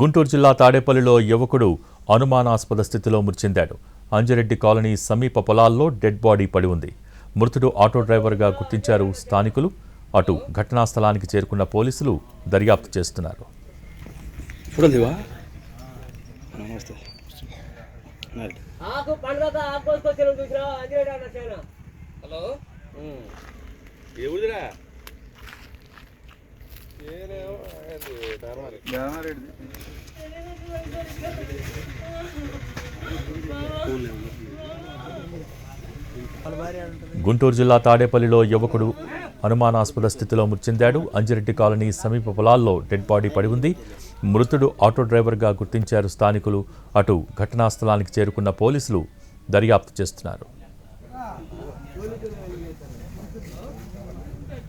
గుంటూరు జిల్లా తాడేపల్లిలో యువకుడు అనుమానాస్పద స్థితిలో మృతి చెందాడు. అంజిరెడ్డి కాలనీ సమీప పొలాల్లో డెడ్ బాడీ పడి ఉంది. మృతుడు ఆటో డ్రైవర్గా గుర్తించారు స్థానికులు. అటు ఘటనా స్థలానికి చేరుకున్న పోలీసులు దర్యాప్తు చేస్తున్నారు. గుంటూరు జిల్లా తాడేపల్లిలో యువకుడు అనుమానాస్పద స్థితిలో మృతి చెందాడు. అంజిరెడ్డి కాలనీ సమీప పొలాల్లో డెడ్ బాడీ పడి ఉంది. మృతుడు ఆటో డ్రైవర్గా గుర్తించారు స్థానికులు. అటు ఘటనా స్థలానికి చేరుకున్న పోలీసులు దర్యాప్తు చేస్తున్నారు.